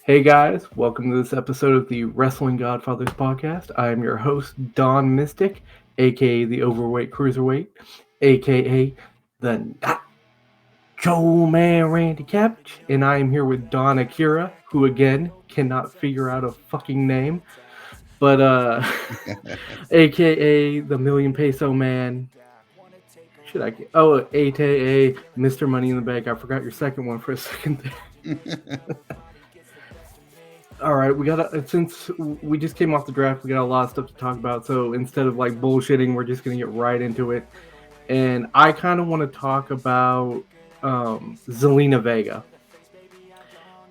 Hey guys, welcome to this episode of the Wrestling Godfatherz podcast. I am your host, Don Mystic, aka the Overweight Cruiserweight, aka the Joe Man Randy Cabbage, and I am here with Don Akira, who again cannot figure out a fucking name, but aka the Million Peso Man. Should I get? Oh, aka Mr. Money in the Bank. I forgot your second one for a second there. All right, since we just came off the draft, we got a lot of stuff to talk about. So instead of like bullshitting, we're just gonna get right into it. And I kind of want to talk about Zelina Vega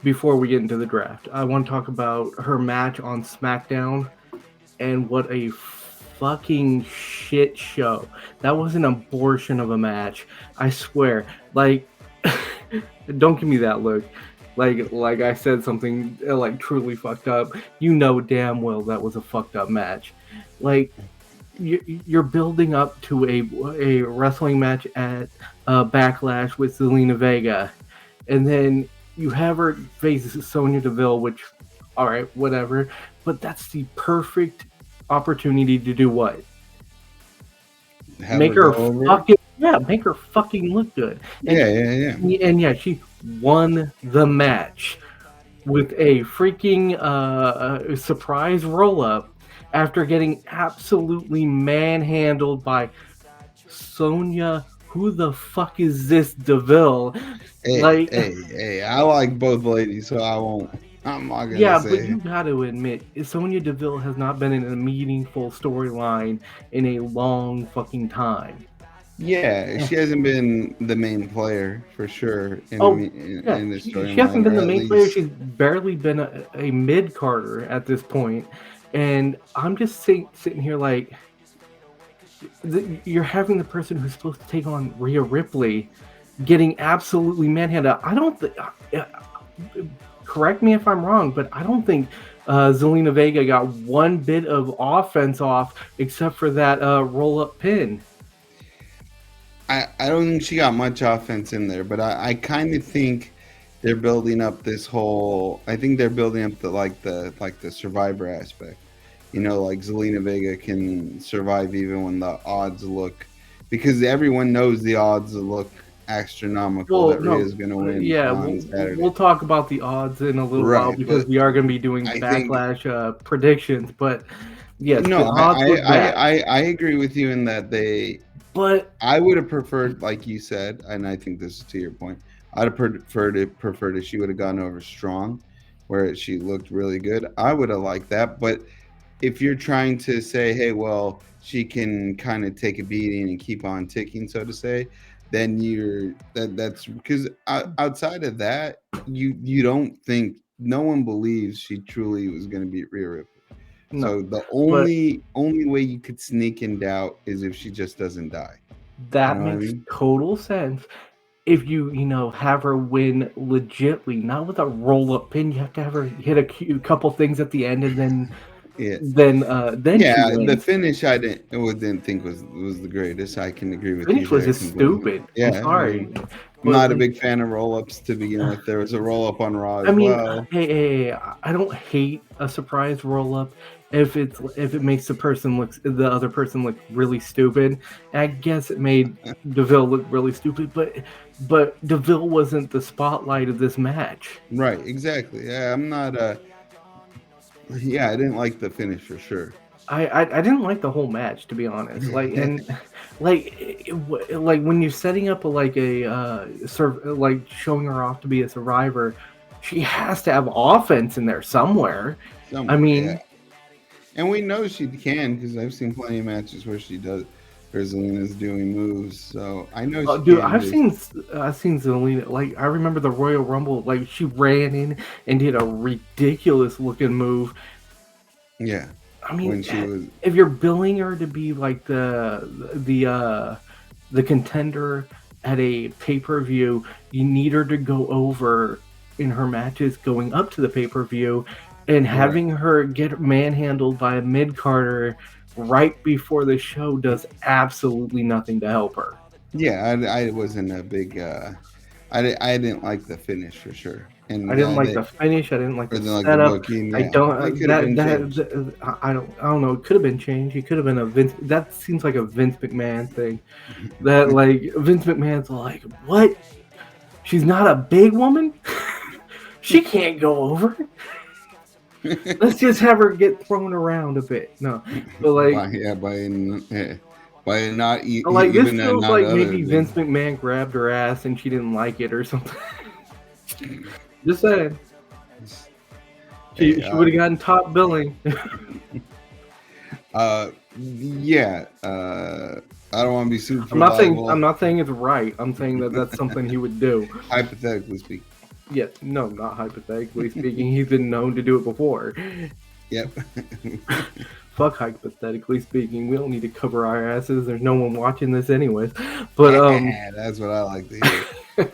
before we get into the draft. I want to talk about her match on SmackDown and what a fucking shit show. That was an abortion of a match. I swear. Like, don't give me that look. Like I said something like truly fucked up. You know damn well that was a fucked up match. Like you're building up to a wrestling match at Backlash with Zelina Vega, and then you have her face Sonya Deville, which, all right, whatever. But that's the perfect opportunity to do what? Make her fucking look good. And, yeah, she won the match with a freaking surprise roll-up after getting absolutely manhandled by Sonya. Who the fuck is this Deville? Hey, I like both ladies, so I'm not gonna yeah, say. but you got to admit, Sonya Deville has not been in a meaningful storyline in a long fucking time. Yeah, she hasn't been the main player for sure in the storyline. She hasn't been the main player. She's barely been a mid-carder at this point. And I'm just sitting here like, you're having the person who's supposed to take on Rhea Ripley getting absolutely manhandled. I don't think... correct me if I'm wrong, but I don't think Zelina Vega got one bit of offense off except for that roll-up pin. I don't think she got much offense in there, but I kind of think they're building up this whole. I think they're building up the survivor aspect. You know, like Zelina Vega can survive even when the odds look, because everyone knows the odds look astronomical that Rhea's going to win. Yeah, we'll talk about the odds in a little while because we are going to be doing Backlash predictions. But yes, no, I agree with you in that But I would have preferred, like you said, and I think this is to your point, I'd have preferred if she would have gone over strong, where she looked really good. I would have liked that. But if you're trying to say, hey, well, she can kind of take a beating and keep on ticking, so to say, then that's because outside of that, you don't think, no one believes she truly was going to beat Rhea Ripley. No, so the only way you could sneak in doubt is if she just doesn't die. That makes total sense. If you have her win legitly, not with a roll-up pin, you have to have her hit a couple things at the end, and then the finish I didn't think was the greatest. I can agree with you. Finish was just stupid. Yeah, I'm sorry. I'm not a big fan of roll-ups to begin with. There was a roll-up on Raw as well. Hey, I don't hate a surprise roll-up if it makes the other person look really stupid. I guess it made Deville look really stupid, but Deville wasn't the spotlight of this match. Right, exactly. Yeah, I'm not yeah, I didn't like the finish for sure. I didn't like the whole match, to be honest. Like when you're setting up like showing her off to be a survivor, she has to have offense in there somewhere. And we know she can, because I've seen plenty of matches where she does. Zelina's doing moves, so I know. I've seen Zelina. Like, I remember the Royal Rumble. Like, she ran in and did a ridiculous looking move. Yeah, I mean, if you're billing her to be like the contender at a pay-per-view, you need her to go over in her matches going up to the pay-per-view, and having her get manhandled by a mid-carder right before the show does absolutely nothing to help her. Yeah, I wasn't a big. I didn't like the finish for sure. And I didn't like the finish. I didn't like the like the setup. booking. I Yeah, it don't could have been changed. I don't know. It could have been changed. It could have been a Vince. That seems like a Vince McMahon thing. That like Vince McMahon's like, what? She's not a big woman. She can't go over. Let's just have her get thrown around a bit. No, but like, by not like this even feels not like other maybe Vince than. McMahon grabbed her ass and she didn't like it or something. Just saying. Hey, She would have gotten top billing. yeah. I don't want to be sued for I'm libel. not saying it's right. I'm saying that that's something he would do. Hypothetically speaking. Yeah, no, not hypothetically speaking. He's been known to do it before. Yep. Fuck hypothetically speaking. We don't need to cover our asses. There's no one watching this anyways. But that's what I like to hear.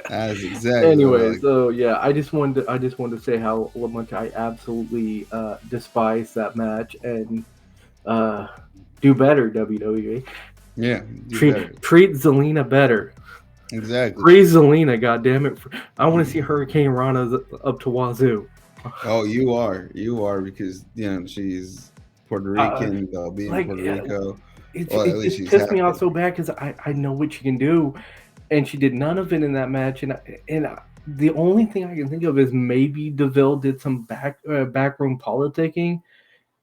That's exactly. Anyway, like. So yeah, I just wanted to say how much I absolutely despise that match and do better, WWE. Yeah, treat Zelina better. Exactly. Free Zelina, goddammit. I want to see Hurricane Rana up to wazoo. Oh, you are because she's Puerto Rican. They'll be in Puerto Rico. It just pissed me off so bad because I know what she can do, and she did none of it in that match. And the only thing I can think of is maybe DeVille did some backroom politicking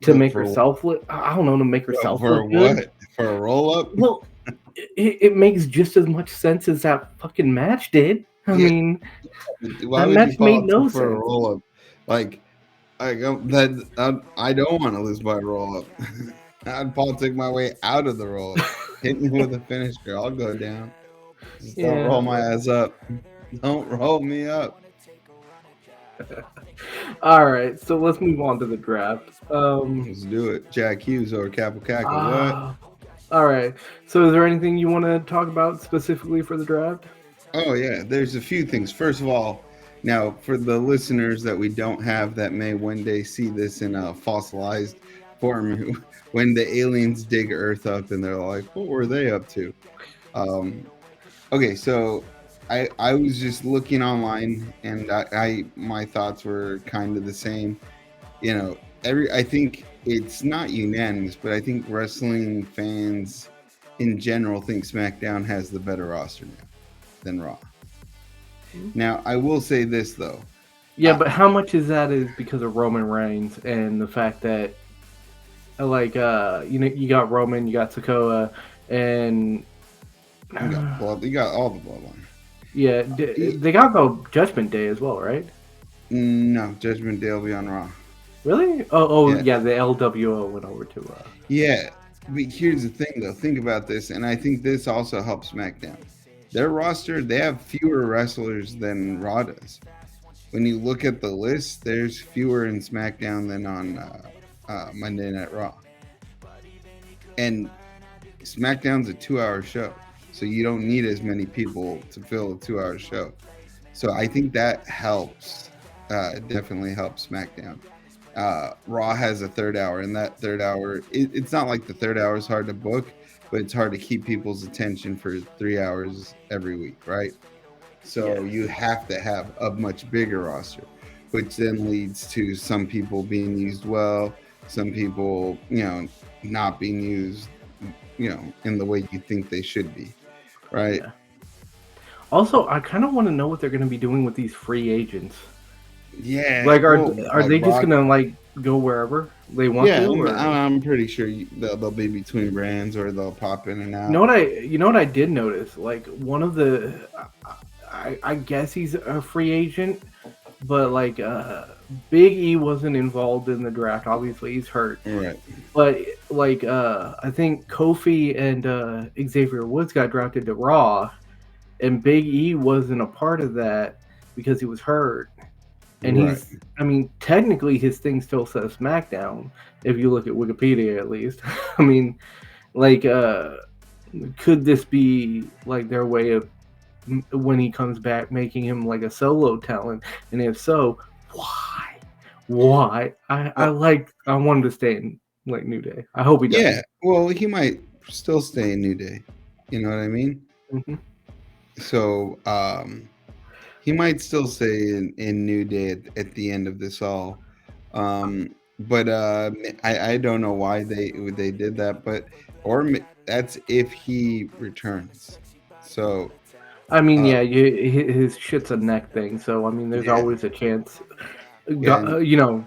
to make herself look. I don't know, to make herself look good. What? For a roll up? Well, it makes just as much sense as that fucking match did. I mean, that match made no sense. For a roll up, like I don't want to lose by a roll up. I'd politic my way out of the roll up. Hit me with a finisher, I'll go down. Just don't roll my ass up. Don't roll me up. All right, so let's move on to the draft. Let's do it. Jack Hughes or Capo Caco. What? All right. So is there anything you want to talk about specifically for the draft? Oh, yeah. There's a few things. First of all, now for the listeners that we don't have that may one day see this in a fossilized form, when the aliens dig Earth up and they're like, what were they up to? Okay, so I was just looking online and my thoughts were kind of the same. I think it's not unanimous, but I think wrestling fans in general think SmackDown has the better roster now than Raw. Now, I will say this though. Yeah, but how much is that is because of Roman Reigns and the fact that, like, you got Roman, you got Sikoa, and you got all the bloodline. Yeah, they got the Judgment Day as well, right? No, Judgment Day will be on Raw. Really? Oh, yeah. The LWO went over to. Yeah, but here's the thing, though. Think about this, and I think this also helps SmackDown. Their roster, they have fewer wrestlers than Raw does. When you look at the list, there's fewer in SmackDown than on Monday Night Raw. And SmackDown's a 2-hour show, so you don't need as many people to fill a 2-hour show. So I think that helps. Definitely helps SmackDown. Raw has a third hour, and that third hour, it's not like the third hour is hard to book, but it's hard to keep people's attention for 3 hours every week, right? So you have to have a much bigger roster, which then leads to some people being used well, some people, not being used, in the way you think they should be, right? Yeah. Also, I kind of want to know what they're going to be doing with these free agents. Yeah. Like, are they just going to, like, go wherever they want to? Yeah, I'm pretty sure they'll be between brands or they'll pop in and out. You know what I did notice? Like, one of the, I guess he's a free agent, but, like, Big E wasn't involved in the draft. Obviously, he's hurt. Right. But, like, I think Kofi and Xavier Woods got drafted to Raw, and Big E wasn't a part of that because he was hurt. And technically his thing still says SmackDown, if you look at Wikipedia at least. I mean, like, could this be, like, their way of, when he comes back, making him, like, a solo talent? And if so, why? I want him to stay in, like, New Day. I hope he does. Yeah, well, he might still stay in New Day. You know what I mean? Mm-hmm. So, He might still say in New Day at the end of this all. But I don't know why they did that, but that's if he returns. So I mean, uh, yeah, his shit's a neck thing, so I mean, there's yeah, always a chance. yeah, You know,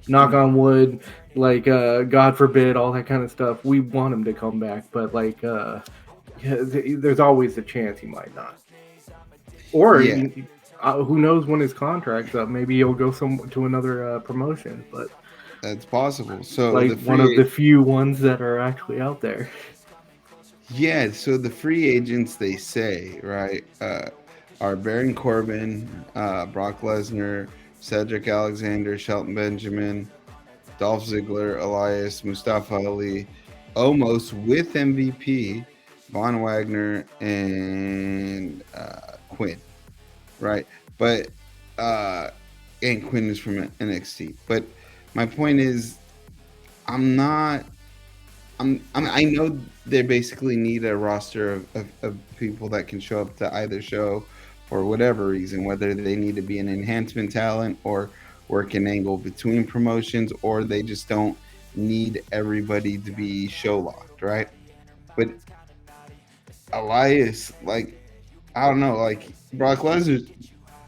knock on wood, like God forbid, all that kind of stuff. We want him to come back, but like, yeah, there's always a chance he might not. Or yeah. who knows when his contract's up? Maybe he'll go to another promotion, but That's possible. So like the one of free the few ones that are actually out there. Yeah, so the free agents they say, right, are Baron Corbin, Brock Lesnar, Cedric Alexander, Shelton Benjamin, Dolph Ziggler, Elias, Mustafa Ali, almost with MVP, Von Wagner, and Quinn, right? But and Quinn is from NXT. But my point is, I'm not I know they basically need a roster of people that can show up to either show for whatever reason, whether they need to be an enhancement talent or work an angle between promotions, or they just don't need everybody to be show locked, right? But Elias, like, I don't know, like Brock Lesnar's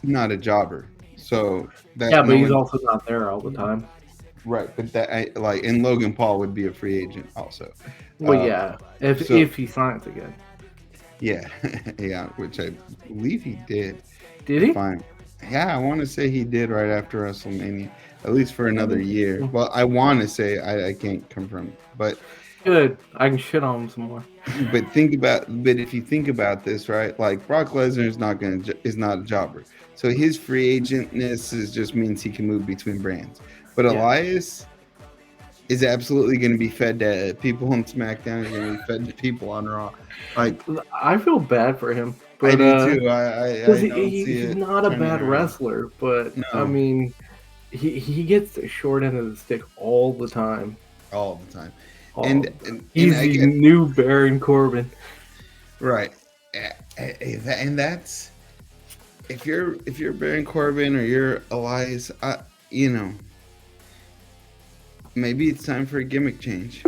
not a jobber, so that Yeah, but no he's one. also not there all the time. Right, but like, and Logan Paul would be a free agent also. Well, Uh, yeah, if so he signs again. Yeah, yeah, which I believe he did. Did If he? I'm, yeah, I want to say he did right after WrestleMania, at least for another year. Mm. Well, I want to say I can't confirm, but Good. I can shit on him some more. but if you think about this, right? Like Brock Lesnar is not a jobber, so his free agentness just means he can move between brands. But Yeah. Elias is absolutely going to be fed to people on SmackDown. He's going to be fed to people on Raw. Like, I feel bad for him, I but do too. because I don't see he's it not a turning bad around. wrestler, but I No, mean, he gets the short end of the stick all the time. all the time. All And the time. and He's I the get new Baron Corbin. right. And that's if you're Baron Corbin or you're Elias, you know, maybe it's time for a gimmick change.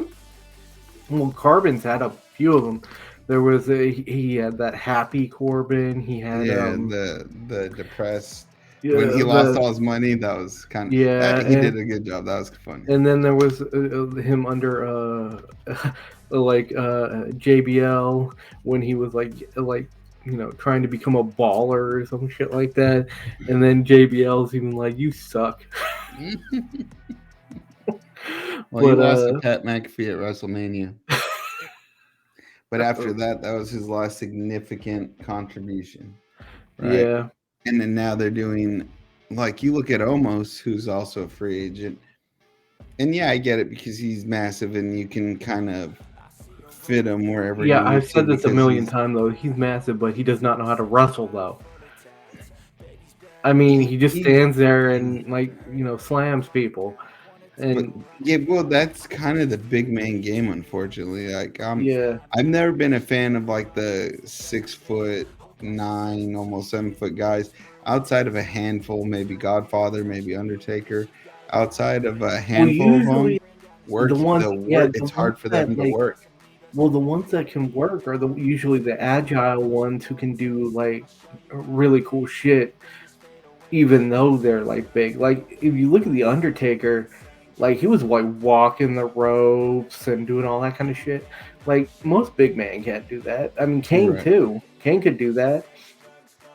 Well, Corbin's had a few of them. There was he had that happy Corbin. He had Yeah, the depressed yeah, when he lost the all his money. That was kind of yeah, that he did a good job. That was funny. and then there was him under like JBL when he was like trying to become a baller or some shit like that, and then JBL's even like you suck. Well, he But lost to Pat McAfee at WrestleMania, but after uh, that was his last significant contribution, right? yeah, And then now they're doing, like, you look at Omos, who's also a free agent, and yeah, I get it because he's massive and you can kind of fit him wherever you yeah, I've need to said this a because million he's times though. He's massive, but he does not know how to wrestle though. I mean, he just he's stands there and slams people, but and yeah, well, that's kind of the big man game, unfortunately. Like, yeah, I've never been a fan of like the 6'9", almost 7 foot guys. Outside of a handful, maybe Godfather, maybe Undertaker. Outside of a well, handful of them, usually the work. the It's ones hard for that them to work. well, the ones that can work are usually the agile ones who can do like really cool shit, even though they're like big. Like if you look at the Undertaker, like he was like walking the ropes and doing all that kind of shit. Like most big man can't do that. I mean, Kane Right. too. Kane could do that.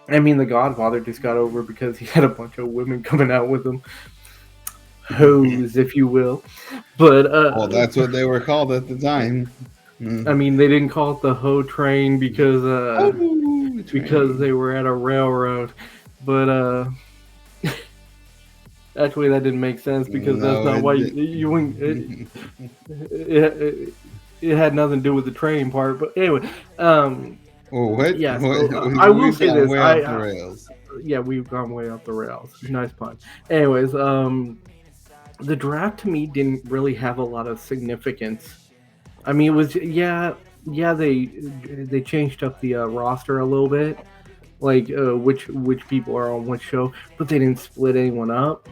I mean, the Godfather just got over because he had a bunch of women coming out with him, hoes, if you will. But Well, that's what they were called at the time. I mean, they didn't call it the hoe train because Oh, they were at a railroad. But actually, that didn't make sense because that's No, not it why did. you wouldn't. It had nothing to do with the train part. But anyway, Well, what? yeah. What? So I will We've say gone this. way off the rails. Yeah, we've gone way off the rails. Nice pun. Anyways, the draft to me didn't really have a lot of significance. I mean, it was they changed up the roster a little bit. like which people are on which show, but they didn't split anyone up.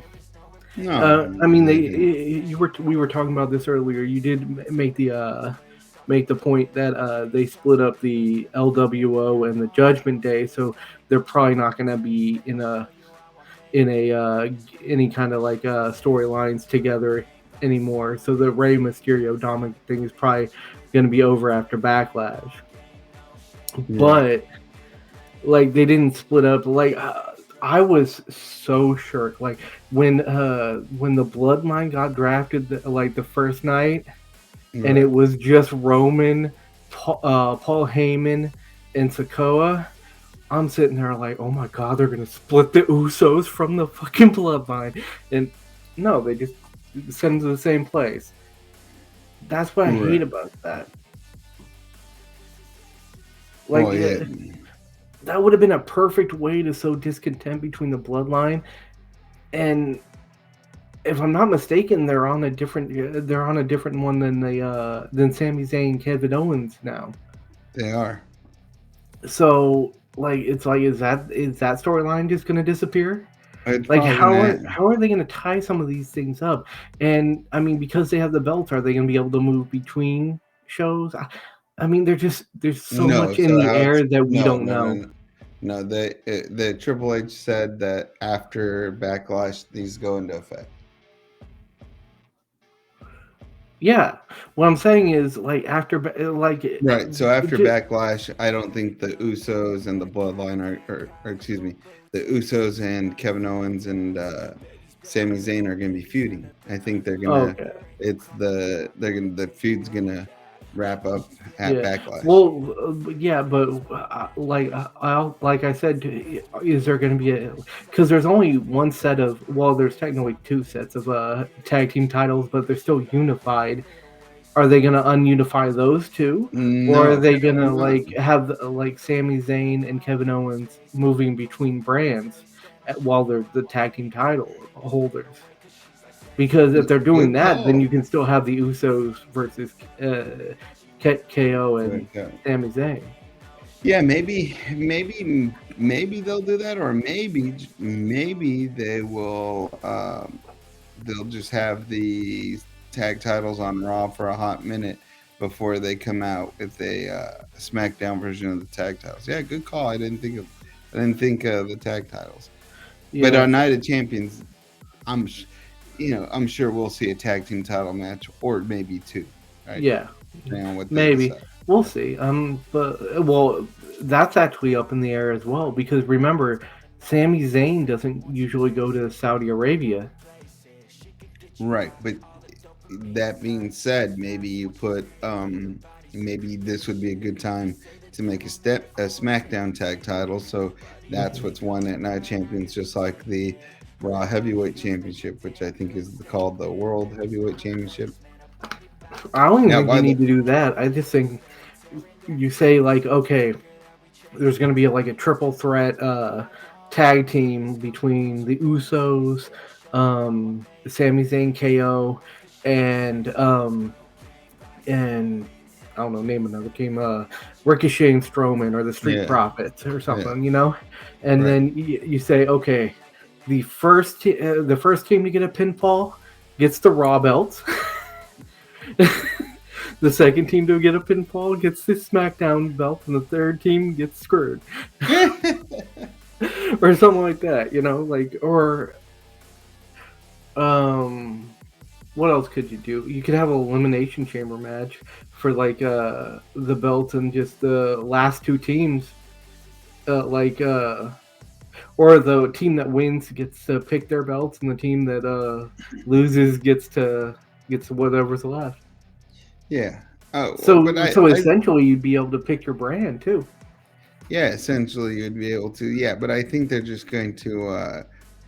No, I mean, they didn't. we were talking about this earlier. You did make the point that they split up the LWO and the Judgment Day, so they're probably not going to be in a any kind of like storylines together anymore. So the Rey Mysterio Dominic thing is probably going to be over after Backlash. Right. But like they didn't split up. Like I was so shook. Like when the Bloodline got drafted, like the first night, and it Right. was just Roman, Paul Heyman, and Sikoa. I'm sitting there like, oh my god, they're gonna split the Usos from the fucking Bloodline, and no, they just send them to the same place. That's what I hate Right. about that. Like, Well, yeah. that would have been a perfect way to sow discontent between the Bloodline, and if I'm not mistaken, they're on a different one than Sami Zayn, Kevin Owens now. They are. So like it's like is that storyline just going to disappear? It's Like probably gonna. how are they going to tie some of these things up? And I mean, because they have the belts, are they going to be able to move between shows? I mean, there's so No. much in So the how it's air that we no, don't no, no, know. no. No, the Triple H said that after Backlash, these go into effect. Yeah, what I'm saying is like after like Right. So after Backlash, I don't think the Usos and the Bloodline or excuse me, the Usos and Kevin Owens and Sami Zayn are going to be feuding. I think they're gonna. okay. The feud's gonna wrap up at Yeah. Backlash. Well, yeah, but like I said, is there going to be a because there's only one set of there's technically two sets of tag team titles, but they're still unified. Are they going to ununify those two, or are No, they going to no, like have like Sami Zayn and Kevin Owens moving between brands while they're the tag team title holders? Because if they're doing good that, then call. you can still have the Usos versus KO and Okay. Sami Zayn. Yeah, maybe they'll do that, or maybe they will. They'll just have the tag titles on Raw for a hot minute before they come out with a SmackDown version of the tag titles. Yeah, good call. I didn't think of the tag titles. But Yeah, on Night of Champions, I'm I'm sure we'll see a tag team title match or maybe two, right? yeah, Depending on what they maybe decide. we'll see. But that's actually up in the air as well because remember, Sami Zayn doesn't usually go to Saudi Arabia. Right, but that being said, maybe this would be a good time to make a SmackDown tag title. So that's Mhm. what's won at Night Champions, just like the Raw Heavyweight Championship, which I think is called the World Heavyweight Championship. I don't even Now, think you by the need to do that. I just think you say like, okay, there's going to be like a triple threat tag team between the Usos, Sami Zayn, KO, and and I don't know, name another team, Ricochet and Strowman or the Street yeah, Profits or yeah, something, you know. And right. then you say, okay, the first team to get a pinfall gets the Raw belts. The second team to get a pinfall gets the SmackDown belt, and the third team gets screwed, or something like that. You know, like or um, what else could you do? You could have an elimination chamber match for like the belt and just the last two teams, like or the team that wins gets to pick their belts, and the team that loses gets whatever's left. Yeah. Oh, well, but So essentially, you'd be able to pick your brand too. yeah, essentially you'd be able to. Yeah, but I think they're just going to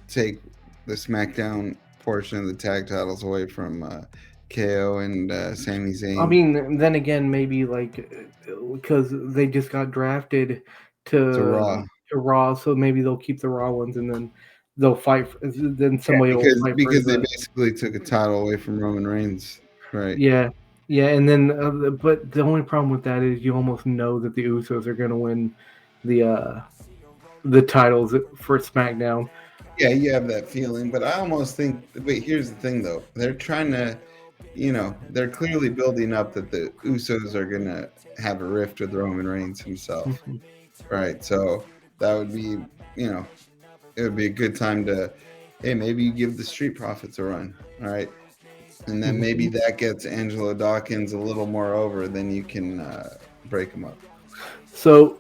take the SmackDown portion of the tag titles away from KO and Sami I Zayn mean, then again, maybe like because they just got drafted to Raw. to Raw, so maybe they'll keep the Raw ones, and then they'll fight. Then Yeah, somebody will fight for because they the basically took a title away from Roman Reigns, right? yeah, yeah, and then but the only problem with that is you almost know that the Usos are going to win the the titles for SmackDown. Yeah, you have that feeling, but I almost think. Wait, here's the thing, though. They're trying to, they're clearly building up that the Usos are gonna have a rift with Roman Reigns himself, Mhm. right? So that would be, it would be a good time to, hey, maybe you give the Street Profits a run, all right? And then maybe that gets Angelo Dawkins a little more over, then you can break him up. So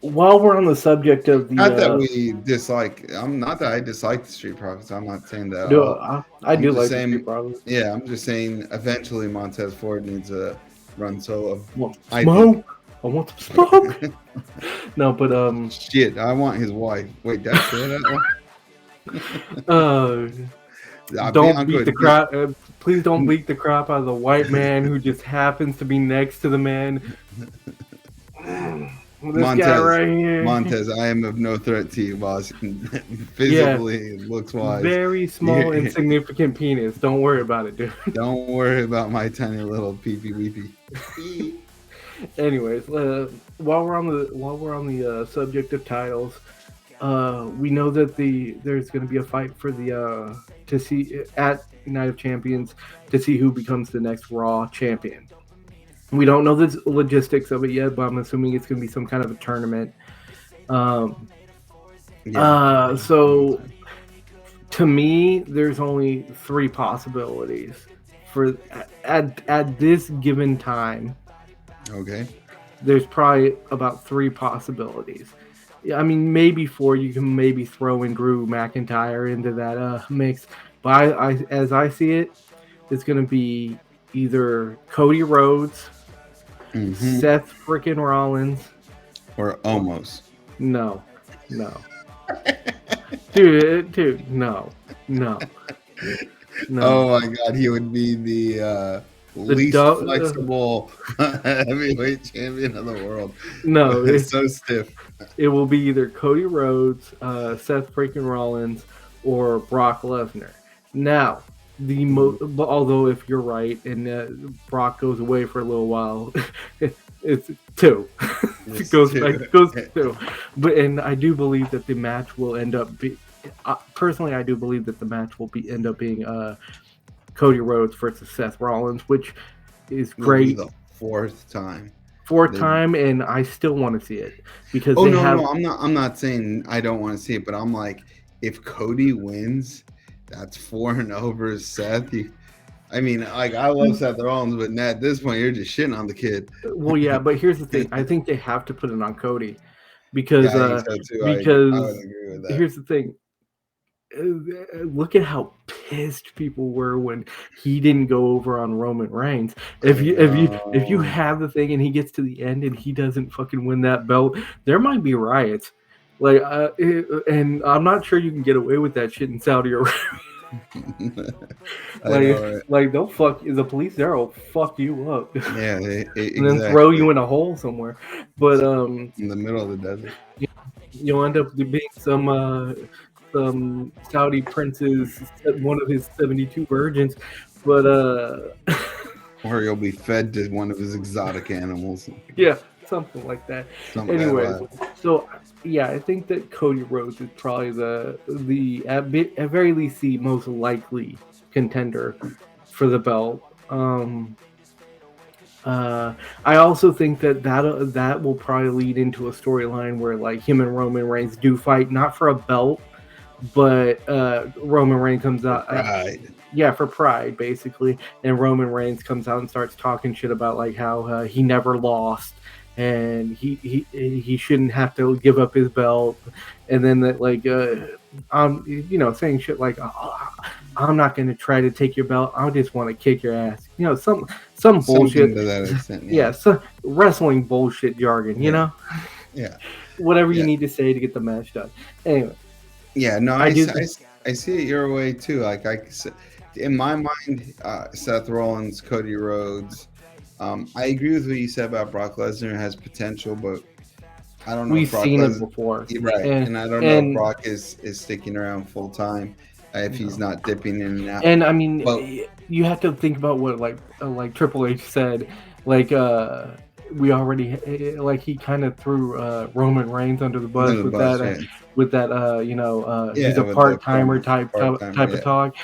while we're on the subject of Not that the, we dislike. I'm not that I dislike the Street Profits. I'm not saying that at do all. I I'm do just like the Street saying. Profits. Yeah, I'm just saying. Eventually, Montez Ford needs a run solo. I want some I think. smoke. I want some smoke. No, but Shit, I want his wife. Wait, did I say that one? don't I'm beat good. the crap. Please don't beat the crap out of the white man who just happens to be next to the man. This guy right here. Montez, I am of no threat to you, boss. Physically, looks wise. Very small, insignificant penis. Don't worry about it, dude. Don't worry about my tiny little peepee weepee. Anyways, while we're on the subject of titles, we know that there's going to be a fight for the to see at Night of Champions to see who becomes the next Raw champion. We don't know the logistics of it yet, but I'm assuming it's going to be some kind of a tournament. So to me, there's only 3 possibilities for at this given time. Okay. There's probably about 3 possibilities. I mean, maybe 4. You can maybe throw in Drew McIntyre into that mix. But as I see it, it's going to be either Cody Rhodes, Seth freaking Rollins, or almost. No. dude, no. Oh my God, he would be the least flexible heavyweight champion of the world. No, it's so stiff. It will be either Cody Rhodes, Seth freaking Rollins, or Brock Lesnar. Now, although if you're right and Brock goes away for a little while, it's 2. It goes 2. But I do believe that the match will end up personally, I do believe that the match will end up being Cody Rhodes versus Seth Rollins, which is great. The 4th time. 4th time, and I still want to see it because no, I'm not saying I don't want to see it, but I'm like, if Cody wins, that's 4-0 versus Seth. I love Seth Rollins, but at this point, you're just shitting on the kid. Well, yeah, but here's the thing: I think they have to put it on Cody because I think so too. I would agree with that. Here's the thing: look at how pissed people were when he didn't go over on Roman Reigns. If you have the thing and he gets to the end and he doesn't fucking win that belt, there might be riots. And I'm not sure you can get away with that shit in Saudi Arabia. They'll fuck the police there will fuck you up. Yeah, exactly. And then throw you in a hole somewhere. But in the middle of the desert, you'll end up being some Saudi prince's one of his 72 virgins, but or you'll be fed to one of his exotic animals. Yeah, something like that. Anyways, so yeah, I think that Cody Rhodes is probably the at very least the most likely contender for the belt. I also think that will probably lead into a storyline where like him and Roman Reigns do fight, not for a belt, but Roman Reigns comes out. For pride, basically. And Roman Reigns comes out and starts talking shit about like how he never lost and he shouldn't have to give up his belt. And then that like saying shit like I'm not going to try to take your belt. I just want to kick your ass. Some bullshit. To that extent, some wrestling bullshit jargon. You know. Yeah. Whatever you need to say to get the match done. Anyway. Yeah. No, I see it your way too. Like in my mind, Seth Rollins, Cody Rhodes. I agree with what you said about Brock Lesnar has potential, but I don't know. We've seen it before, right? And I don't know if Brock is sticking around full time. If he's not dipping in and out. And I mean, you have to think about what like Triple H said. Like we already like he kind of threw Roman Reigns under the bus Under the bus, yeah. with that he's Yeah, a with the part-timer part-timer, type of talk.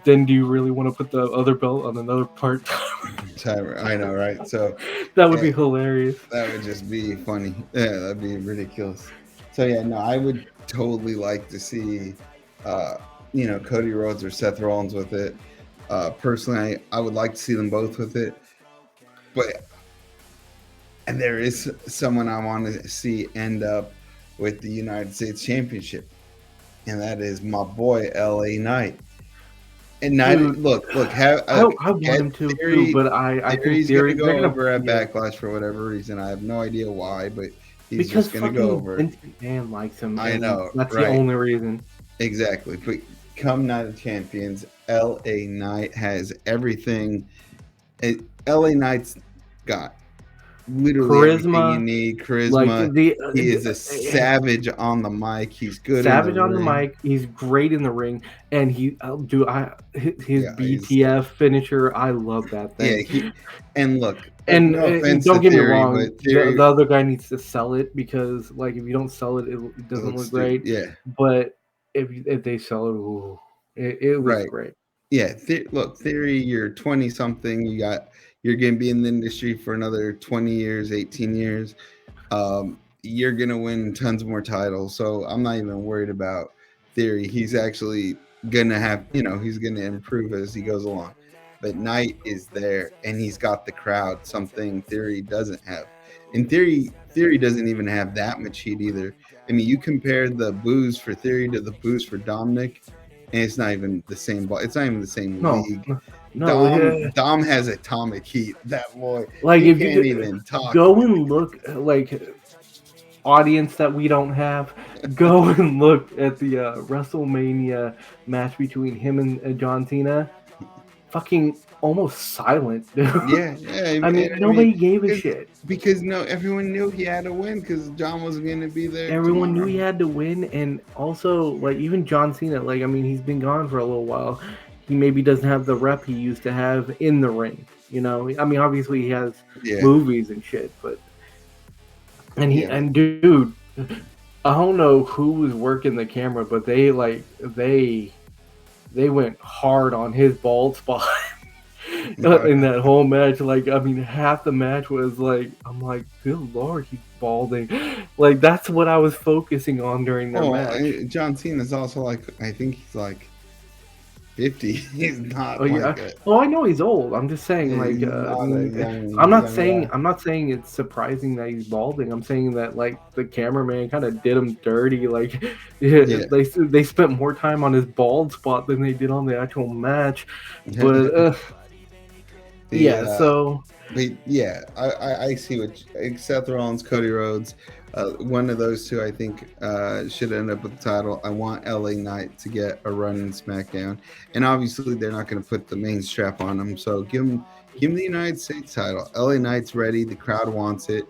Then do you really want to put the other belt on another timer. I know, right? So that would eh, be hilarious. that would just be funny. Yeah, that'd be ridiculous. So yeah, no, I would totally like to see, uh, Cody Rhodes or Seth Rollins with it. Personally, I would like to see them both with it. But and there is someone I want to see end up with the United States Championship, and that is my boy LA Knight. And not Dude, look, I want him to too, Theory. but I think Theory's gonna they're go gonna, over at yeah, Backlash for whatever reason. I have no idea why, but he's because just gonna go fucking over. Vince McMahon likes him, I and know, that's the right? only reason. Exactly. But come Night of Champions, LA Knight has everything. LA Knight's got literally everything you Charisma, need. like Charisma. He is a savage on the mic. He's good in the savage on the ring. mic. He's great in the ring, and his Yeah, BTF finisher. I love that yeah. thing. And look, And no offense to don't get me Theory, wrong, but Theory, the other guy needs to sell it, because like if you don't sell it, it it doesn't looks look stupid. great. Yeah, But if they sell it, ooh, it looks right. great. Yeah, look, Theory, you're 20 something. You're gonna be in the industry for another 20 years, 18 years. You're gonna win tons more titles. So I'm not even worried about Theory. He's actually gonna have, he's gonna improve as he goes along. But Knight is there, and he's got the crowd, something Theory doesn't have. In Theory doesn't even have that much heat either. I mean, you compare the boos for Theory to the boos for Dominic, and it's not even the same ball. It's not even the same No, league. no, yeah. Dom has atomic heat. That boy, Like he if you can't even talk. go and look, like audience that we don't have, go and look at the WrestleMania match between him and John Cena. Fucking almost silent, dude. Yeah, I mean, nobody gave a shit. because no, everyone knew he had to win because John was going to be there. Everyone tomorrow. knew he had to win, and also like even John Cena, like I mean, he's been gone for a little while. He maybe doesn't have the rep he used to have in the ring. I mean, obviously he has movies and shit, but and dude, I don't know who was working the camera, but they went hard on his bald spot. In that whole match. Like, I mean, half the match was like, I'm like, good lord, he's balding. Like, that's what I was focusing on during their match. John Cena's also like, I think he's like 50. He's not. Oh yeah. Oh, I know he's old. I'm just saying, like, I'm not saying it's surprising that he's balding. I'm saying that like the cameraman kind of did him dirty. Like, they spent more time on his bald spot than they did on the actual match. But so. But yeah, I see what Seth Rollins, Cody Rhodes, one of those two I think should end up with the title. I want LA Knight to get a run in SmackDown, and obviously they're not going to put the main strap on him. So give him the United States title. LA Knight's ready. The crowd wants it.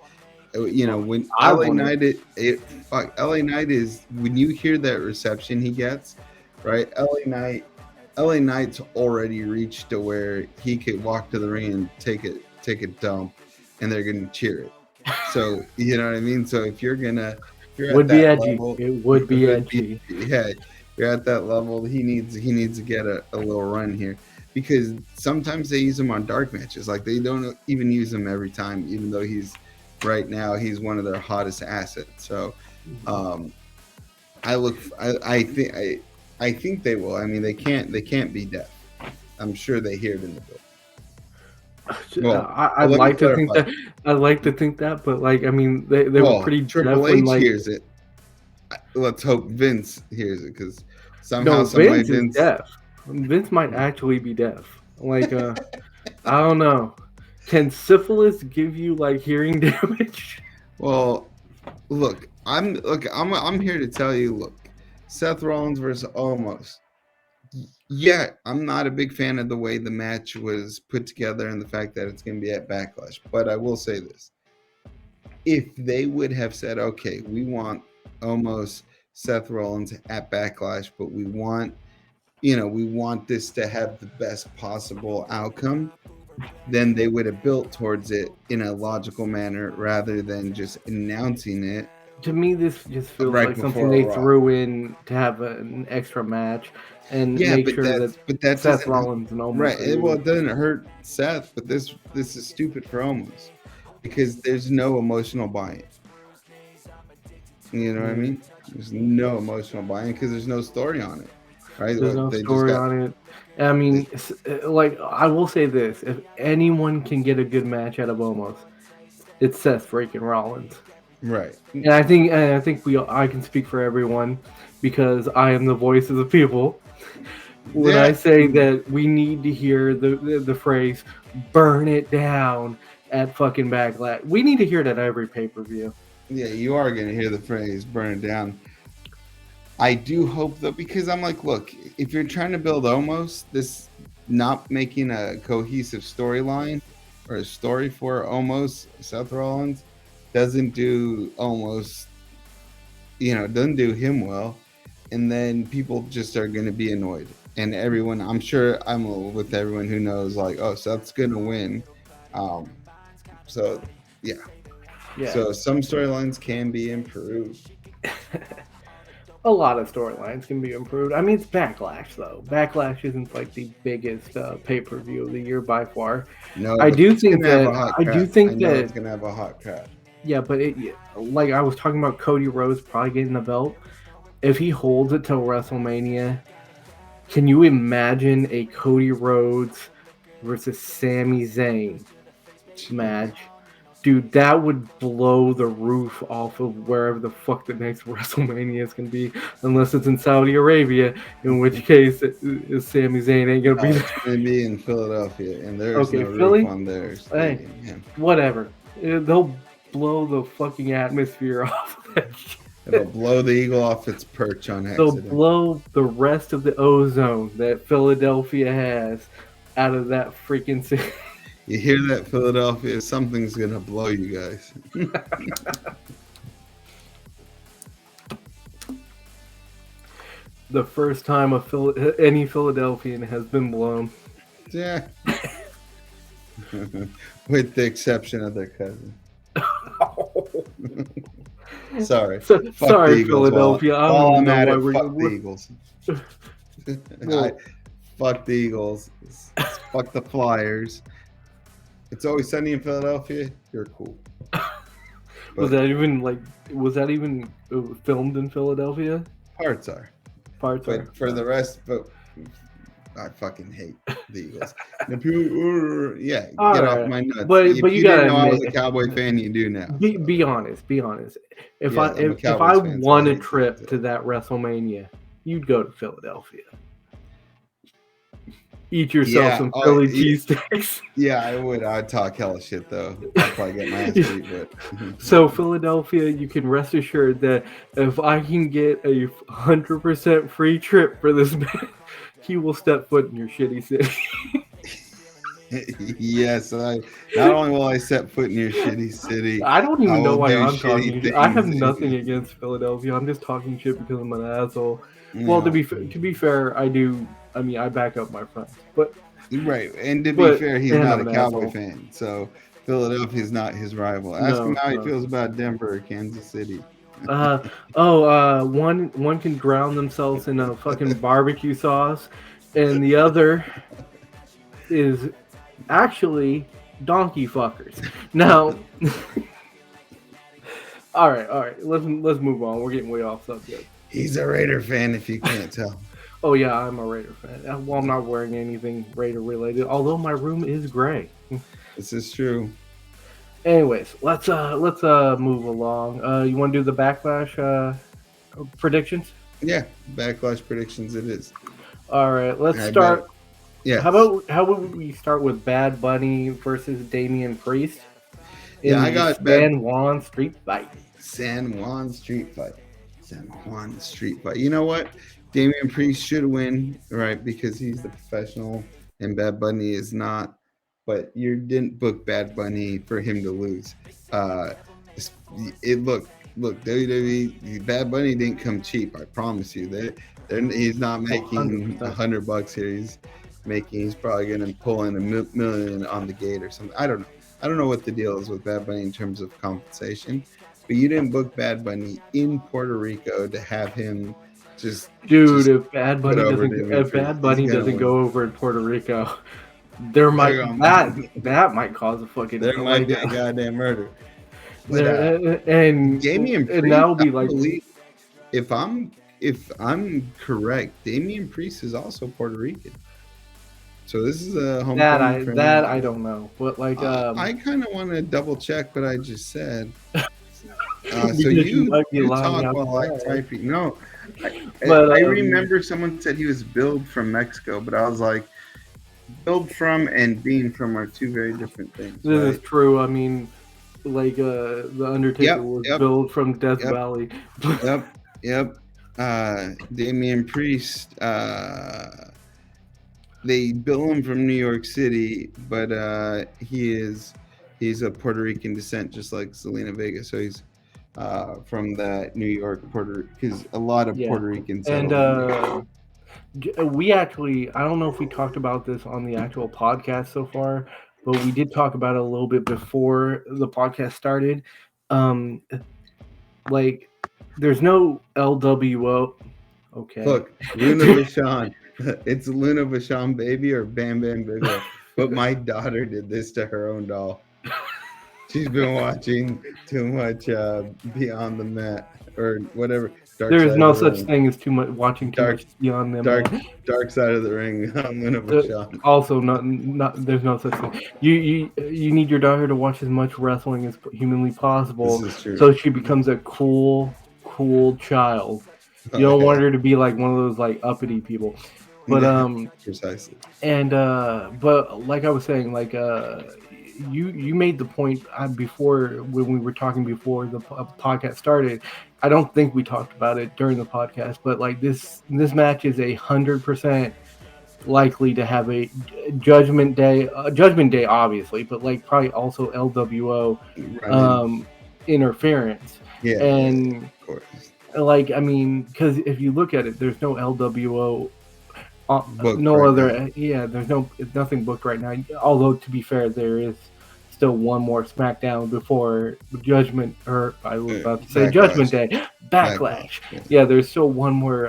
When LA Knight LA Knight is, when you hear that reception he gets, right? LA Knight's already reached to where he could walk to the ring and take a dump, and they're gonna cheer it. So you know what I mean. So if you're at that level, it would be edgy. Yeah, you're at that level. He needs to get a little run here, because sometimes they use him on dark matches. Like they don't even use him every time, even though he's one of their hottest assets. So I think they will. I mean, they can't be deaf. I'm sure they hear it in the book. Well, I'd like to think that. I'd like to think that, but like, I mean, they were pretty Triple H hears it. Let's hope Vince hears it, because somehow, Vince is deaf. Vince might actually be deaf. Like, I don't know. Can syphilis give you like hearing damage? Well, look, I'm here to tell you. Look, Seth Rollins versus Omos. Yeah, I'm not a big fan of the way the match was put together and the fact that it's going to be at Backlash. But I will say this. If they would have said, okay, we want Omos, Seth Rollins at Backlash, but we want this to have the best possible outcome, then they would have built towards it in a logical manner rather than just announcing it To me, this just feels right like something before a they Raw. threw in to have an extra match and Yeah, make but sure that that Seth doesn't Rollins and right. Omos are Well, good. it doesn't hurt Seth, but this is stupid for Omos because there's no emotional buy-in. You know what I mean? There's no emotional buy-in because there's no story on it, right? There's What no they just story got. on it. I mean, like I will say this: if anyone can get a good match out of Omos, it's Seth freaking Rollins. Right. And I think I can speak for everyone because I am the voice of the people. When I Yeah. say that we need to hear the phrase "burn it down" at fucking Backlash, we need to hear that every pay-per-view. Yeah, you are going to hear the phrase "burn it down." I do hope though, because I'm like, look, if you're trying to build Omos, this not making a cohesive storyline or a story for Omos Seth Rollins doesn't do Omos, doesn't do him well, and then people just are going to be annoyed. And everyone, I'm sure, I'm with everyone who knows, like, oh, Seth's going to win. Um, so yeah, Yeah. so some storylines can be improved. A lot of storylines can be improved. I mean, it's Backlash though. Backlash isn't like the biggest pay-per-view of the year by far. No, I but do it's think gonna have that a hot I do crowd. I think know it's that gonna have a hot crowd. yeah, but like I was talking about Cody Rhodes probably getting the belt. If he holds it till WrestleMania, can you imagine a Cody Rhodes versus Sami Zayn match? Dude, that would blow the roof off of wherever the fuck the next WrestleMania is gonna be, unless it's in Saudi Arabia, in which case Sami Zayn ain't gonna be Oh, there. it's gonna be in Philadelphia, and there's Okay, no roof Philly. on their Hey, stadium. Yeah. whatever. They'll blow the fucking atmosphere off of that shit. It'll blow the eagle off its perch on They'll accident. blow the rest of the ozone that Philadelphia has out of that freaking city. You hear that, Philadelphia? Something's gonna blow you guys. The first time any Philadelphian has been blown. Yeah. With the exception of their cousin. Sorry. Fuck Sorry, the Eagles. Philadelphia. I don't While even I'm know at why it, we're. fuck the Eagles. Well, Fuck the Eagles. Fuck the Flyers. It's always sunny in Philadelphia. You're cool. was that even filmed in Philadelphia? Parts are. Parts But are. for the rest, I fucking hate the Eagles. And people, yeah, All get right. off my nuts. But If you you gotta didn't know I was a admit, Cowboy fan, you do now. be honest. Be honest. If Yeah, I'm a if I Cowboys fan, so I won a hate trip them to that WrestleMania, you'd go to Philadelphia. Eat yourself some Philly cheesesteaks. Yeah, I would. I'd talk hella shit though. I'd probably get my ass beat, but So Philadelphia, you can rest assured that if I can get a 100% free trip for this man, he will step foot in your shitty city. yes, not only will I set foot in your shitty city, I don't I even know will why do I'm talking shitty shit. I have things. nothing against Philadelphia. I'm just talking shit because I'm an asshole. You Well, know. to be fair, I do. I mean, I back up my friends, but Right, and to be fair, he's not I'm a an Cowboy asshole. fan, so Philadelphia's not his rival. Ask him how he feels about Denver or Kansas City. One can drown themselves in a fucking barbecue sauce, and the other is actually donkey fuckers. Now, all right, let's move on. We're getting way off subject. He's a Raider fan, if you can't tell. Oh yeah, I'm a Raider fan. Well, I'm not wearing anything Raider related, although my room is gray. This is true. Anyways, let's move along. You want to do the Backlash predictions? Yeah, Backlash Predictions it is. All right, let's start. Yeah. How would we start with Bad Bunny versus Damian Priest? Yeah, I got San Juan Street Fight. San Juan Street Fight. San Juan Street Fight. You know what? Damian Priest should win, right? Because he's the professional and Bad Bunny is not. But you didn't book Bad Bunny for him to lose. Look, WWE, Bad Bunny didn't come cheap. I promise you that. He's not making $100 here. making. He's probably going to pull in $1 million on the gate or something. I don't know. I don't know what the deal is with Bad Bunny in terms of compensation, but you didn't book Bad Bunny in Puerto Rico to have him just Dude, just if Bad put Bunny over doesn't Damien if Priest. Bad He's Bunny gonna doesn't win. go over in Puerto Rico, there might that might cause a fucking There might be a goddamn murder. But and Damien that Priest, will I be like believe if I'm correct, Damien Priest is also Puerto Rican. So this is a homecoming for him as I well. don't know, but like I kind of want to double check what I just said. So because you you might be lying talk out while I loud. typing. No, I, But I remember someone said he was billed from Mexico, but I was like, billed from and being from are two very different things, this is right? true. I mean, like the Undertaker Yep, was yep, billed from Death yep, Valley. yep, yep. Damian Priest. They bill him from New York City, but he's of Puerto Rican descent, just like Zelina Vega. So he's from the New York Puerto, because a lot of Yeah, Puerto Ricans and settled in New York. we actually, I don't know if we talked about this on the actual podcast so far, but we did talk about it a little bit before the podcast started. Um, like, there's no LWO. Okay. Look, Luna Vachon. It's Luna Vachon baby or Bam Bam Bigelow. But my daughter did this to her own doll. She's been watching too much Beyond the Mat or whatever. There is no such thing as too much watching too Dark, much Beyond them. dark Side of the Ring. I'm gonna Vachon. Also, not there's no such thing. You need your daughter to watch as much wrestling as humanly possible, This is true. so she becomes a cool child. You don't want her to be like one of those like uppity people. But precisely. And but like I was saying, like you made the point before when we were talking before the podcast started. I don't think we talked about it during the podcast, but like this match is 100% likely to have a Judgment Day, obviously, but like probably also LWO interference. Yeah, and of course. Like, I mean, because if you look at it, there's no LWO. No right other, now. Yeah. There's nothing booked right now. Although to be fair, there is still one more SmackDown before Judgment, or I was about to say Backlash. Judgment Day, Backlash. Yeah, there's still one more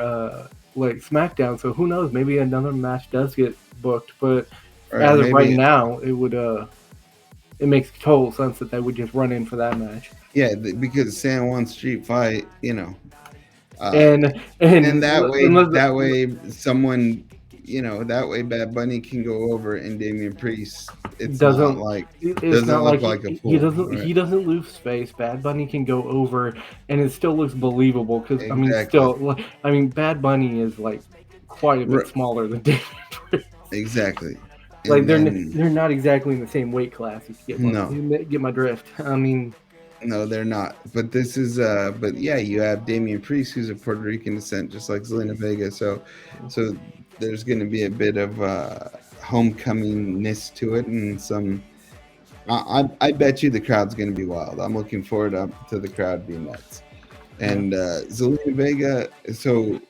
like SmackDown. So who knows? Maybe another match does get booked. But as of right now, it would it makes total sense that they would just run in for that match. Yeah, because San Juan Street Fight, you know. And that way someone, you know, that way Bad Bunny can go over and Damien Priest doesn't look like a fool. He doesn't lose face. Bad Bunny can go over and it still looks believable because I mean Bad Bunny is like quite a bit smaller than Damien Priest. Exactly. Like they're not exactly in the same weight class, if you get my drift. I mean, no, they're not. But this is but yeah, you have Damien Priest, who's of Puerto Rican descent, just like Zelina Vega. So there's going to be a bit of homecomingness to it, and some. I bet you the crowd's going to be wild. I'm looking forward to the crowd being nuts. And Zelina Vega. So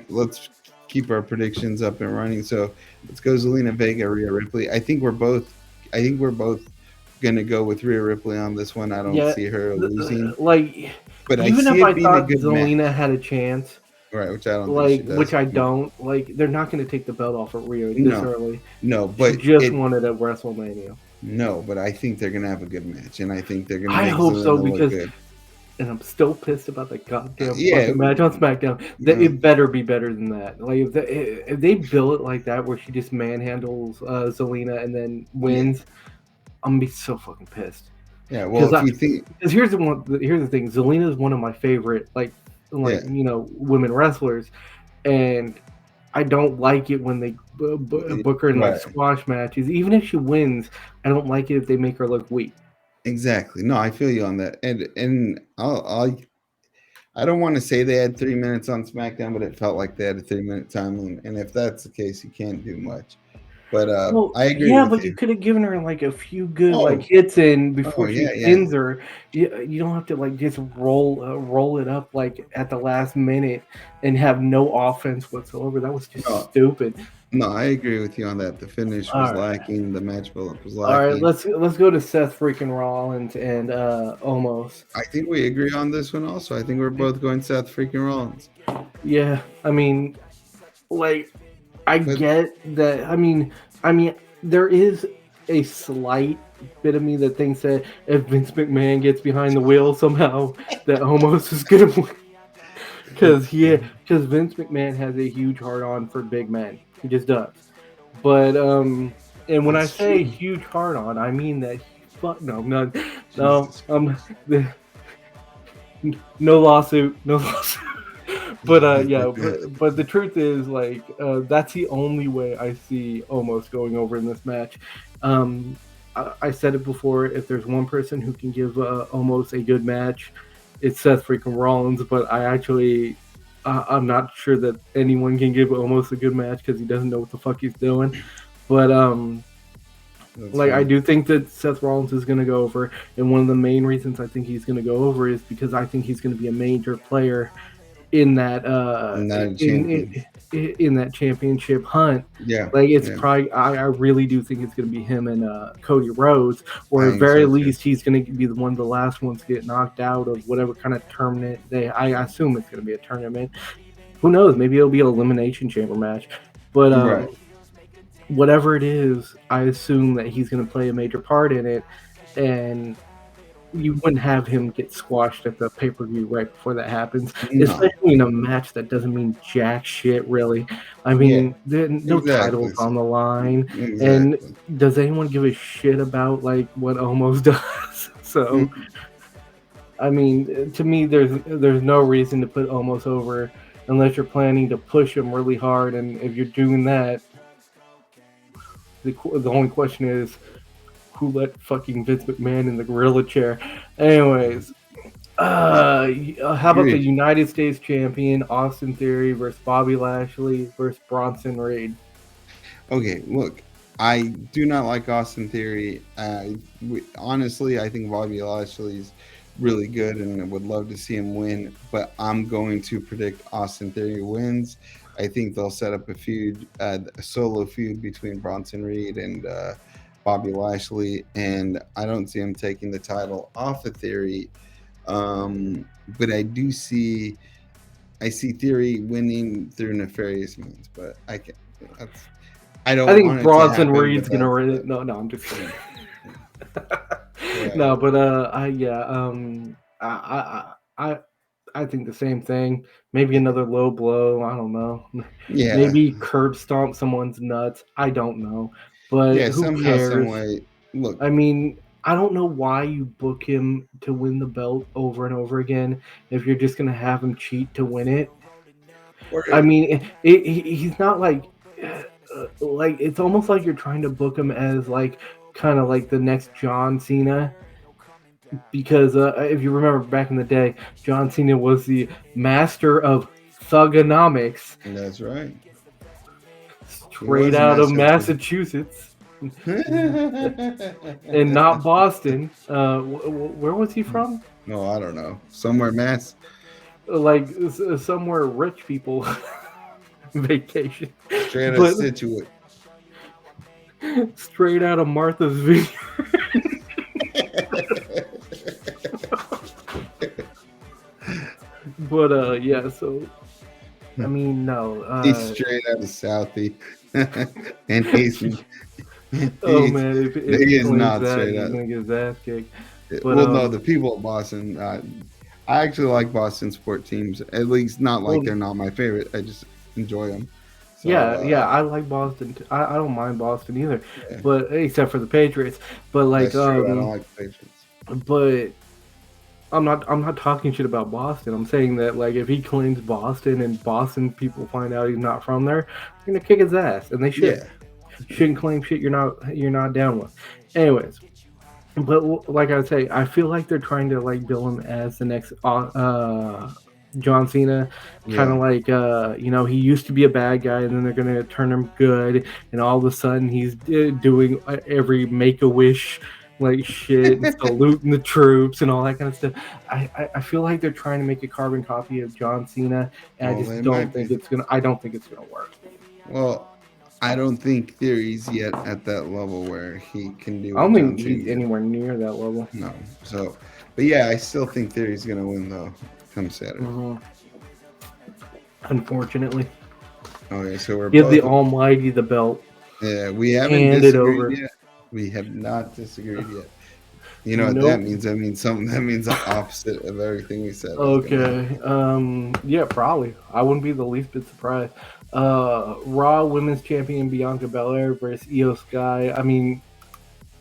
let's keep our predictions up and running. So let's go Zelina Vega, Rhea Ripley. I think we're both gonna go with Rhea Ripley on this one. I don't see her losing. Like, but even if I thought Zelina had a chance, right? Which I don't like, which I don't like. They're not going to take the belt off of Rhea this early. No, but she just won it at WrestleMania. No, but I think they're gonna have a good match, and I think they're gonna. I hope so because. And I'm still pissed about the goddamn fucking match on SmackDown. It better be better than that. Like if they bill it like that, where she just manhandles Zelina and then wins, I'm gonna be so fucking pissed. Yeah, well, if you think, because here's the thing, Zelina is one of my favorite you know, women wrestlers, and I don't like it when they book her in like squash matches. Even if she wins, I don't like it if they make her look weak. Exactly. No, I feel you on that, and I don't want to say they had 3 minutes on SmackDown, but it felt like they had a 3-minute time limit, and if that's the case, you can't do much. But I agree. Yeah, but you could have given her like a few good like hits in before she ends her. You don't have to like just roll it up like at the last minute and have no offense whatsoever. That was just stupid. No, I agree with you on that. The finish was All right. lacking. The match build-up was All right, lacking. let's go to Seth freaking Rollins and Omos. I think we agree on this one also. I think we're both going Seth freaking Rollins. Yeah, I mean, like, I But get that. I mean, there is a slight bit of me that thinks that if Vince McMahon gets behind the wheel somehow, that Omos is gonna win. Because Vince McMahon has a huge heart on for big men. He just does. But and when I it's say true. huge heart on, I mean that. No, Jesus. no lawsuit, no lawsuit. But yeah, Christ. but the truth is, like, that's the only way I see Omos going over in this match. I said it before. If there's one person who can give Omos a good match, it's Seth freaking Rollins. But I'm not sure that anyone can give Omos a good match because he doesn't know what the fuck he's doing. But I do think that Seth Rollins is going to go over, and one of the main reasons I think he's going to go over is because I think he's going to be a major player in that in that championship hunt. Yeah. Like, it's probably, I really do think it's going to be him and Cody Rhodes, or at very least he's going to be one of the last ones to get knocked out of whatever kind of tournament I assume it's going to be a tournament. Who knows? Maybe it'll be an elimination chamber match, but whatever it is, I assume that he's going to play a major part in it, and you wouldn't have him get squashed at the pay-per-view right before that happens, especially in a match that doesn't mean jack shit, really. I mean, no titles on the line, and does anyone give a shit about, like, what Omos does? So, I mean, to me, there's no reason to put Omos over unless you're planning to push him really hard, and if you're doing that, the only question is, who let fucking Vince McMahon in the gorilla chair? Anyways, how about the United States champion Austin Theory versus Bobby Lashley versus Bronson Reed? Okay, look, I do not like Austin Theory. Honestly, I think Bobby Lashley's really good and I would love to see him win, but I'm going to predict Austin Theory wins. I think they'll set up a feud, a solo feud between Bronson Reed and Bobby Lashley, and I don't see him taking the title off of Theory. But I see Theory winning through nefarious means, but I can't. I think Bronson Reed's gonna win it. No, I'm just kidding. No, but I think the same thing. Maybe another low blow. I don't know. Yeah. Maybe curb stomp someone's nuts. I don't know. But who cares? Some way. Look, I mean, I don't know why you book him to win the belt over and over again if you're just gonna have him cheat to win it. I mean, he's not like it's almost like you're trying to book him as like kind of like the next John Cena. Because if you remember back in the day, John Cena was the master of thugonomics. That's right. Straight out of Massachusetts. And not Boston. Where was he from? No, I don't know. Somewhere Mass. Like somewhere rich people vacation. Straight out of Situate. Straight out of Martha's Vineyard. But yeah, so I mean, no. He's straight out of Southie, and he's oh man, if he is not straight out. He's gonna get his ass kicked. But, no, the people of Boston. I actually like Boston sport teams. At least not like they're not my favorite. I just enjoy them. So, yeah, I like Boston. I don't mind Boston either, but except for the Patriots. But like, I don't like the Patriots. But I'm not talking shit about Boston. I'm saying that, like, if he claims Boston and Boston people find out he's not from there, they're gonna kick his ass, and they should. Yeah. Shouldn't claim shit you're not down with. Anyways, but like I say, I feel like they're trying to like bill him as the next John Cena, kind of like he used to be a bad guy, and then they're gonna turn him good, and all of a sudden he's doing every Make-A-Wish like shit and saluting the troops and all that kind of stuff. I feel like they're trying to make a carbon copy of John Cena, and I just don't think it's gonna. I don't think it's gonna work. Well, I don't think Theory's yet at that level where he can do I what don't John think Cena he's did. anywhere near that level. No. So, but yeah, I still think Theory's gonna win though, come Saturday. Mm-hmm. Unfortunately, Okay, so we're give the both. Almighty the belt. Yeah, we haven't Hand it disagreed over. yet. We have not disagreed yet. You know what that Nope. means? That means something. That means the opposite of everything we said was gonna happen. Okay. Yeah, probably. I wouldn't be the least bit surprised. Raw Women's Champion Bianca Belair versus Io Sky. I mean,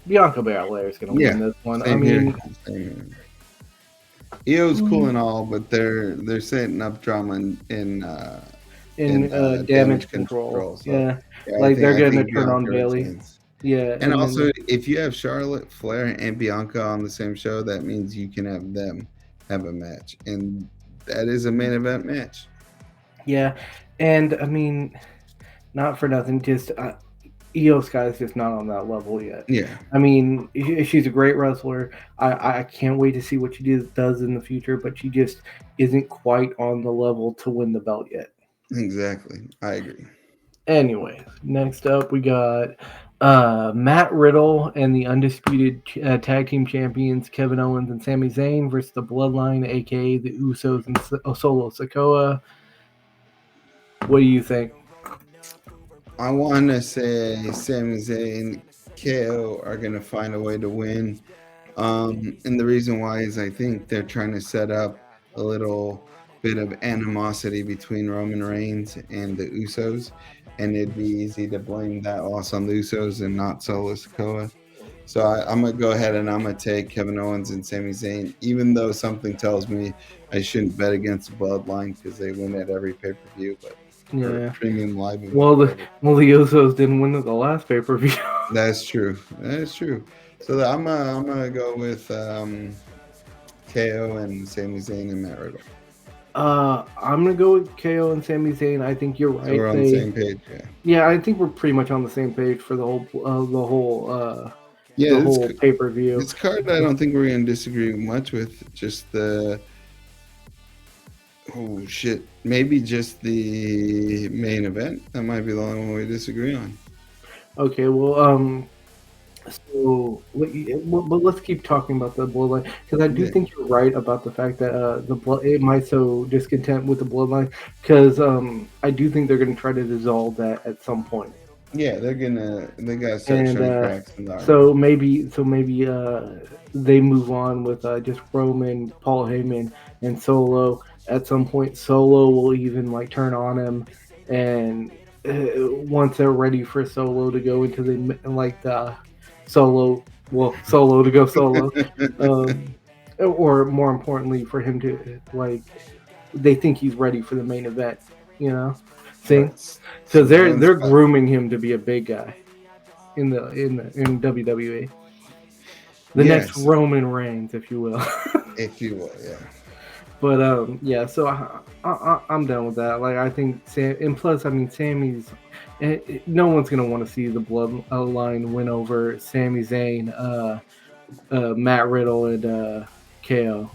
Bianca Belair is gonna win Yeah, this one. I same here. mean, Same here. EO's cool and all, but they're setting up drama in damage damage control. control. So Yeah, yeah, like they're I gonna think turn on Bianca Bailey. retains. Yeah, And and also, then if you have Charlotte Flair and Bianca on the same show, that means you can have them have a match, and that is a main event match. yeah, and I mean, not for nothing, just Io Sky is just not on that level yet. Yeah, I mean, she's a great wrestler. I can't wait to see what she does in the future, but she just isn't quite on the level to win the belt yet. exactly. I agree. Anyways, next up we got Matt Riddle and the undisputed tag team champions Kevin Owens and Sami Zayn versus the Bloodline, aka the Usos and Solo Sikoa. What do you think? I want to say Sami Zayn, KO are going to find a way to win. And the reason why is I think they're trying to set up a little bit of animosity between Roman Reigns and the Usos. And it'd be easy to blame that loss on the Usos and not Solo Sikoa. So I'm going to go ahead and I'm going to take Kevin Owens and Sami Zayn, even though something tells me I shouldn't bet against the Bloodline because they win at every pay-per-view. But or Yeah. premium live event. Well, the Usos didn't win at the last pay per view. That's true. That is true. So I'm gonna go with KO and Sami Zayn and Matt Riddle. I'm gonna go with KO and Sami Zayn. I think you're right. So we're on the same page. Yeah, I think we're pretty much on the same page for the whole pay per view. This card, I don't think we're gonna disagree much with. Just the maybe just the main event. That might be the only one we disagree on. Okay, well, so but let's keep talking about the Bloodline because I do think you're right about the fact that it might so discontent with the Bloodline because I do think they're gonna try to dissolve that at some point. Yeah, they gotta start showing cracks in the armor. So maybe they move on with just Roman, Paul Heyman, and Solo. At some point, Solo will even like turn on him, and once they're ready for Solo to go into the Solo to go solo, or more importantly, for him to they think he's ready for the main event. You know, see, because they're grooming him to be a big guy in WWE. The next Roman Reigns, if you will. If you will, yeah. But yeah, so I'm done with that. Like I think and plus, I mean, Sammy's. No one's gonna want to see the Bloodline win over Sami Zayn, Matt Riddle, and KO.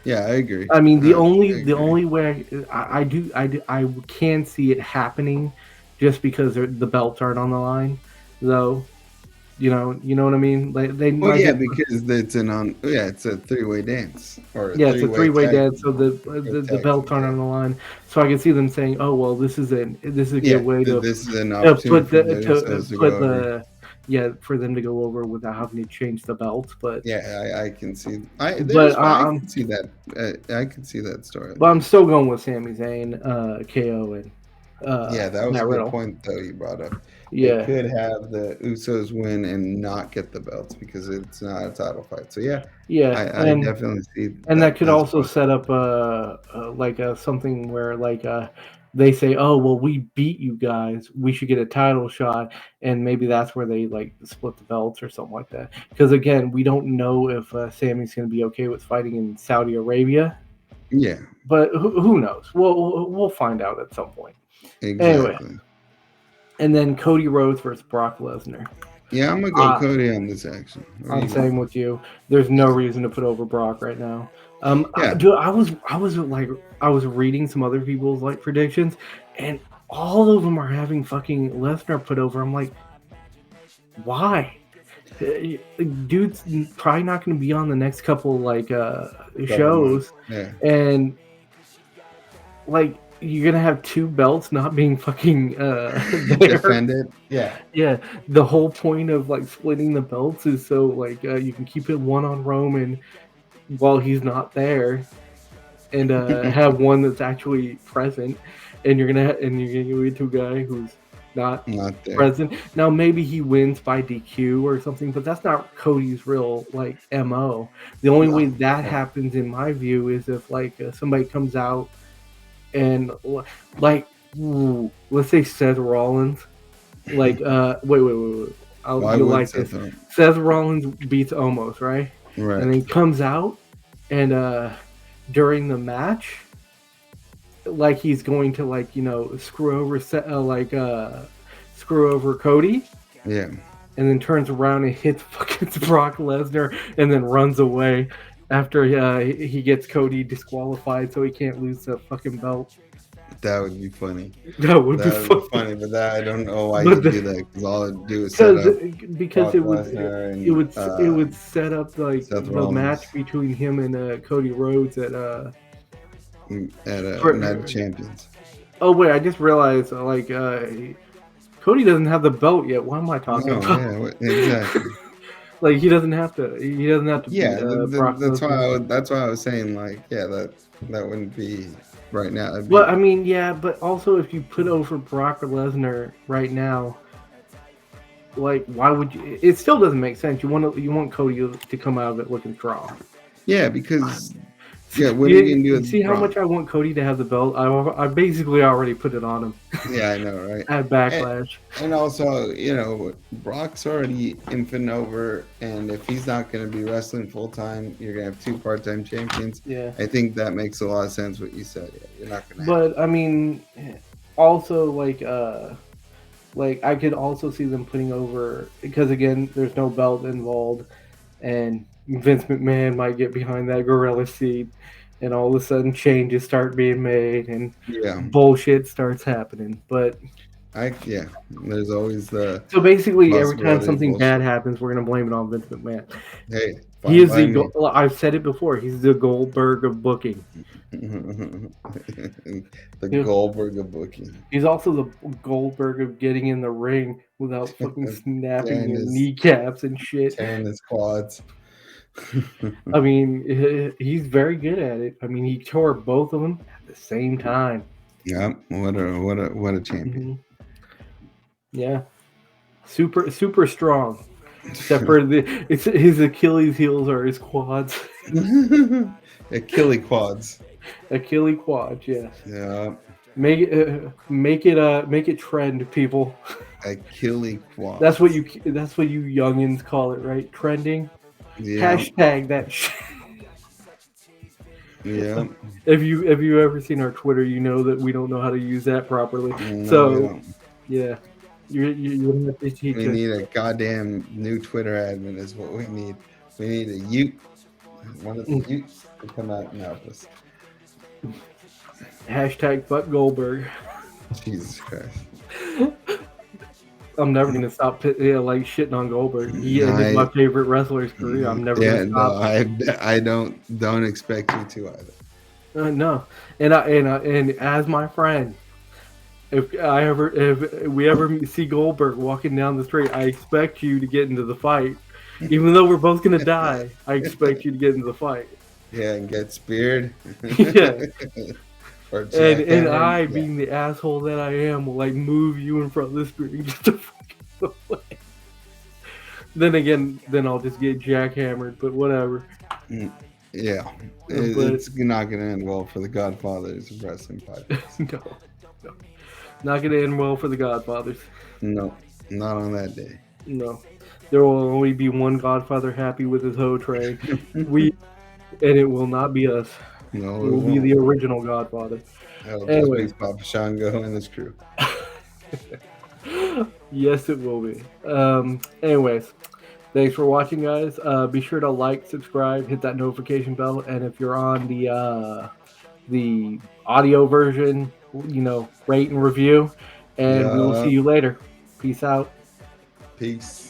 Yeah, I agree. I mean, the only way I can see it happening, just because the belts aren't on the line, though. You know what I mean? Like because it's a three-way dance. It's a three-way dance, so the belts aren't on the line. So I can see them saying, "Oh well, this is a good way to this is an opportunity for them to go over without having to change the belts." But I can see. I can see that. I can see that story. But I'm still going with Sami Zayn, KO, and that was a good point though you brought up. Yeah, they could have the Usos win and not get the belts because it's not a title fight. So I definitely see. And that could also set up something where they say, "Oh well, we beat you guys. We should get a title shot," and maybe that's where they split the belts or something like that. Because again, we don't know if Sammy's going to be okay with fighting in Saudi Arabia. Yeah, but who knows? We'll find out at some point. Exactly. Anyway. And then Cody Rhodes versus Brock Lesnar. Yeah, I'm gonna go Cody on this action. I'm same with you. There's no reason to put over Brock right now. I was reading some other people's predictions, and all of them are having fucking Lesnar put over. I'm like, why? Dude's probably not going to be on the next couple like shows, and like you're gonna have two belts not being fucking defended. Yeah. The whole point of like splitting the belts is so like you can keep it one on Roman while he's not there, and have one that's actually present, and you're gonna give it to a guy who's not there. Present. Now maybe he wins by DQ or something, but that's not Cody's real like MO. The only way that happens, in my view, is if like somebody comes out and like let's say Seth Rollins, like wait. You'll like this. Seth Rollins beats Omos, right? Right. And then comes out and during the match, like he's going to like screw over Cody, yeah, and then turns around and hits fucking Brock Lesnar and then runs away after he gets Cody disqualified, so he can't lose the fucking belt. That would be funny. That would be funny, but that I don't know why you do that, because all it'd do is set up because it would set up like the match between him and Cody Rhodes at Night of Champions. Oh wait, I just realized like Cody doesn't have the belt yet. What am I talking about? Yeah, exactly. Like he doesn't have to. Yeah, that's why I was saying like, yeah, that wouldn't be right now. But I mean, yeah, but also if you put over Brock Lesnar right now, like why would you? It still doesn't make sense. You want Cody to come out of it looking strong. Yeah, because. Yeah, what are you gonna do? With see how much I want Cody to have the belt? I basically already put it on him. Yeah, I know, right? At Backlash. And also, Brock's already infinite over, and if he's not going to be wrestling full time, you're going to have two part-time champions. Yeah, I think that makes a lot of sense. What you said, yeah, you're not going to. But I mean, also like I could also see them putting over, because again, there's no belt involved, and Vince McMahon might get behind that gorilla seat, and all of a sudden changes start being made and bullshit starts happening. But there's always the. So basically, every time something bad happens, we're gonna blame it on Vince McMahon. Hey, he is I've said it before. He's the Goldberg of booking. Goldberg of booking. He's also the Goldberg of getting in the ring without fucking snapping your kneecaps and shit. Tearing his quads. I mean, he's very good at it. I mean, he tore both of them at the same time. Yeah, what a champion. Mm-hmm. Yeah, super strong. Except for his Achilles heels are his quads. Achilles quads. Achilles quads, yes. Yeah. Make it trend, people. Achilles quads. That's what you youngins call it, right? Trending. Yeah. Hashtag that shit. Yeah. If you ever seen our Twitter, you know that we don't know how to use that properly. No, so yeah, you have to teach We need a goddamn new Twitter admin. Is what we need. We need one of the Utes to come out and help us. Hashtag fuck Goldberg. Jesus Christ. I'm never gonna stop shitting on Goldberg. He is my favorite wrestler's career. I'm never gonna stop. I don't expect you to either. No, and as my friend, if we ever see Goldberg walking down the street, I expect you to get into the fight. Even though we're both gonna die, I expect you to get into the fight. Yeah, and get speared. Yeah. And I, being the asshole that I am, will like move you in front of the screen just to fucking away. Then I'll just get jackhammered, but whatever. Yeah, it's not going to end well for the Godfatherz of wrestling podcast. No, not going to end well for the Godfatherz. No, not on that day. No, there will only be one Godfather happy with his hoe train. And it will not be us. No, it will be the original Godfather. Anyways, Papa Shango and his crew. Yes, it will be. Anyways, thanks for watching, guys. Be sure to like, subscribe, hit that notification bell, and if you're on the audio version, rate and review, and we will see Yeah. you later. Peace out. Peace.